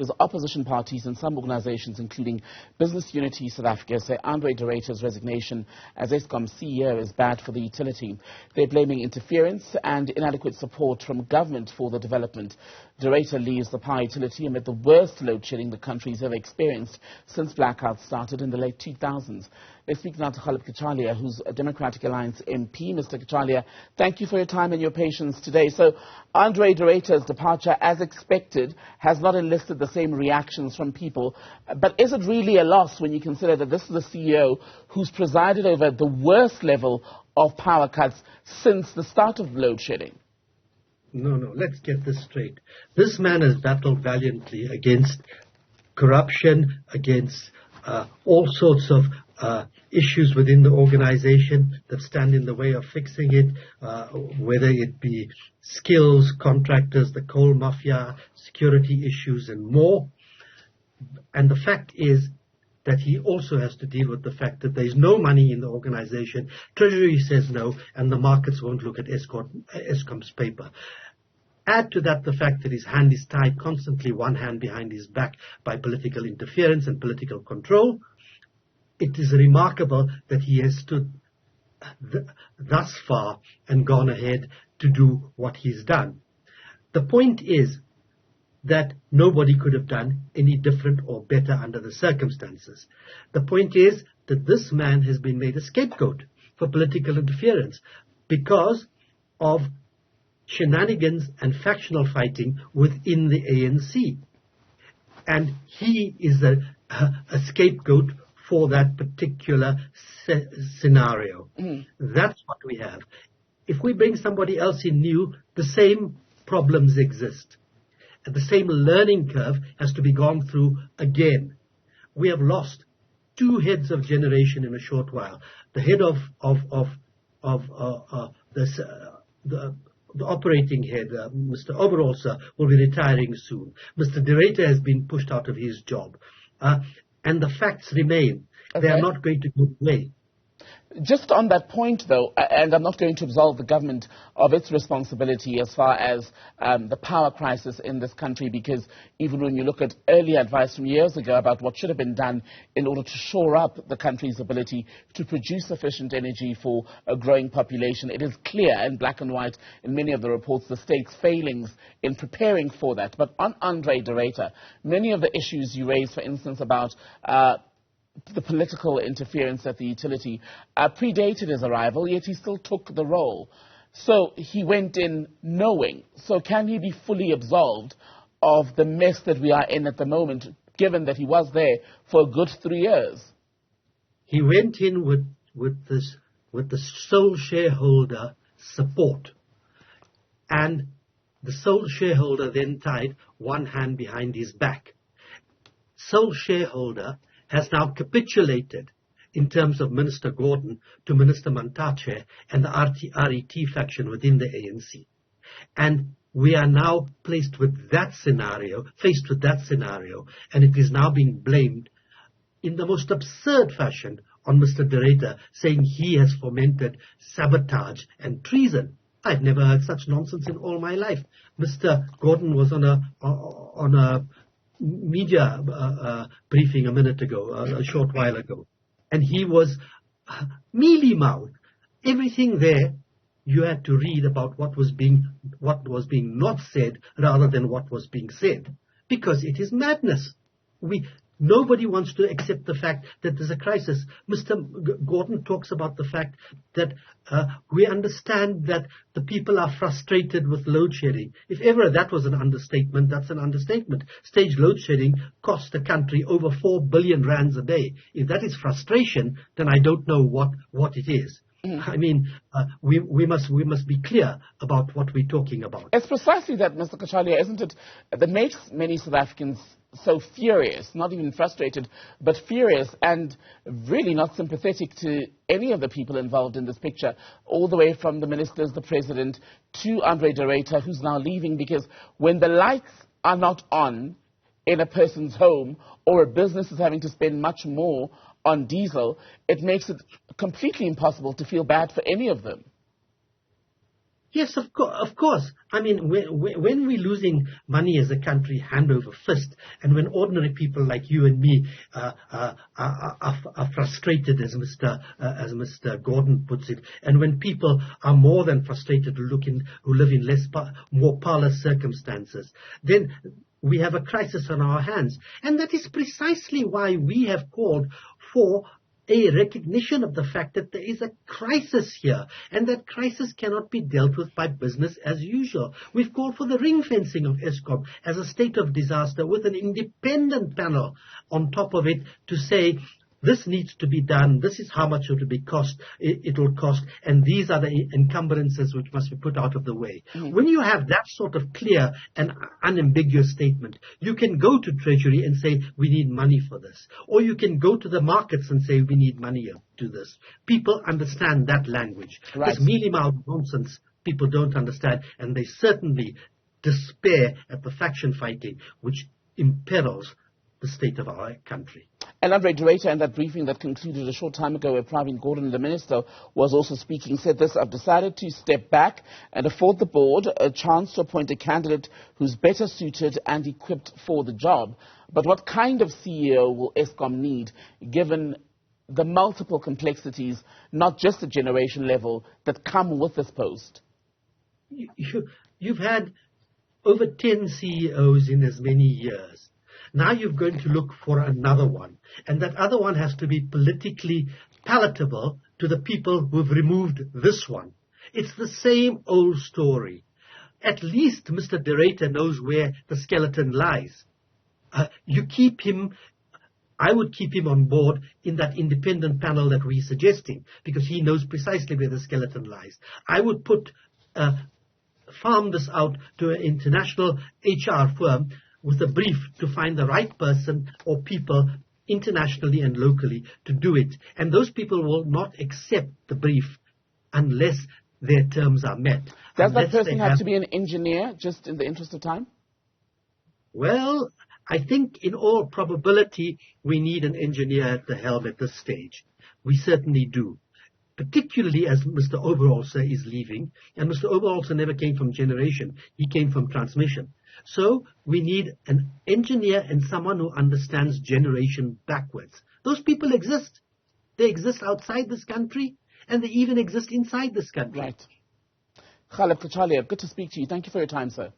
is opposition parties and some organizations, including Business Unity South Africa, say André de Ruyter's resignation as Eskom CEO is bad for the utility. They're blaming interference and inadequate support from government for the development. De Ruyter leaves the power utility amid the worst load shedding the country's ever experienced since blackouts started in the late 2000s. Let's speak now to Ghaleb Cachalia, who's a Democratic Alliance MP. Mr. Cachalia, thank you for your time and your patience today. So, André de Ruyter's departure, as expected, has not enlisted the same reactions from people. But is it really a loss when you consider that this is the CEO who's presided over the worst level of power cuts since the start of load shedding? No, let's get this straight. This man has battled valiantly against corruption, against all sorts of issues within the organization that stand in the way of fixing it, whether it be skills, contractors, the coal mafia, security issues and more. And the fact is that he also has to deal with the fact that there is no money in the organization, Treasury says no, and the markets won't look at Eskom's paper. Add to that the fact that his hand is tied constantly, one hand behind his back, by political interference and political control. It is remarkable that he has stood thus far and gone ahead to do what he's done. The point is that nobody could have done any different or better under the circumstances. The point is that this man has been made a scapegoat for political interference because of shenanigans and factional fighting within the ANC. And he is a scapegoat for that particular scenario. That's what we have. If we bring somebody else in new, the same problems exist. And the same learning curve has to be gone through again. We have lost two heads of generation in a short while. The head of the operating head, Mr. Oberholzer, will be retiring soon. Mr. de Ruyter has been pushed out of his job. And the facts remain. Okay. They are not going to go away. Just on that point, though, and I'm not going to absolve the government of its responsibility as far as the power crisis in this country, because even when you look at earlier advice from years ago about what should have been done in order to shore up the country's ability to produce sufficient energy for a growing population, it is clear in black and white in many of the reports the state's failings in preparing for that. But on André de Ruyter, many of the issues you raised, for instance, about the political interference at the utility predated his arrival, yet he still took the role. So he went in knowing. So can he be fully absolved of the mess that we are in at the moment, given that he was there for a good 3 years? He went in with the sole shareholder support. And the sole shareholder then tied one hand behind his back. Sole shareholder has now capitulated in terms of Minister Gordon to Minister Mantache and the RET faction within the ANC. And we are now faced with that scenario, and it is now being blamed in the most absurd fashion on Mr. de Ruyter, saying he has fomented sabotage and treason. I've never heard such nonsense in all my life. Mr. Gordon was on a media briefing a minute ago, a short while ago, and he was mealy-mouthed. Everything there you had to read about what was being not said rather than what was being said, because it is madness. Nobody wants to accept the fact that there's a crisis. Mr. Gordon talks about the fact that we understand that the people are frustrated with load shedding. If ever that was an understatement, that's an understatement. Stage load shedding costs the country over 4 billion rands a day. If that is frustration, then I don't know what it is. I mean, we must be clear about what we're talking about. It's precisely that, Mr. Cachalia, isn't it, that makes many South Africans so furious, not even frustrated, but furious, and really not sympathetic to any of the people involved in this picture, all the way from the ministers, the president, to André de Ruyter, who's now leaving, because when the lights are not on in a person's home, or a business is having to spend much more on diesel, it makes it completely impossible to feel bad for any of them. Yes, of course. I mean, when we're losing money as a country hand over fist, and when ordinary people like you and me are frustrated, as Mr. Gordon puts it, and when people are more than frustrated who live in more parlous circumstances, then we have a crisis on our hands. And that is precisely why we have called for a recognition of the fact that there is a crisis here, and that crisis cannot be dealt with by business as usual. We've called for the ring fencing of Eskom as a state of disaster with an independent panel on top of it to say, this needs to be done, this is how much it will cost, and these are the encumbrances which must be put out of the way. Mm-hmm. When you have that sort of clear and unambiguous statement, you can go to Treasury and say, we need money for this. Or you can go to the markets and say, we need money to this. People understand that language. Right. This mealy-mouthed nonsense, people don't understand, and they certainly despair at the faction fighting which imperils the state of our country. And André, Ruyter, in that briefing that concluded a short time ago where Pravin Gordhan, the minister, was also speaking, said this: I've decided to step back and afford the board a chance to appoint a candidate who's better suited and equipped for the job. But what kind of CEO will Eskom need, given the multiple complexities, not just at generation level, that come with this post? You've had over 10 CEOs in as many years. Now you're going to look for another one, and that other one has to be politically palatable to the people who've removed this one. It's the same old story. At least Mr. De Ruyter knows where the skeleton lies. You keep him, I would keep him on board in that independent panel that we're suggesting, because he knows precisely where the skeleton lies. I would farm this out to an international HR firm with a brief to find the right person or people internationally and locally to do it. And those people will not accept the brief unless their terms are met. Does that person have to be an engineer, just in the interest of time? Well, I think in all probability we need an engineer at the helm at this stage. We certainly do. Particularly as Mr. Oberholzer is leaving, and Mr. Oberholzer never came from generation, he came from transmission. So we need an engineer and someone who understands generation backwards. Those people exist. They exist outside this country, and they even exist inside this country. Right. Ghaleb Cachalia, good to speak to you. Thank you for your time, sir.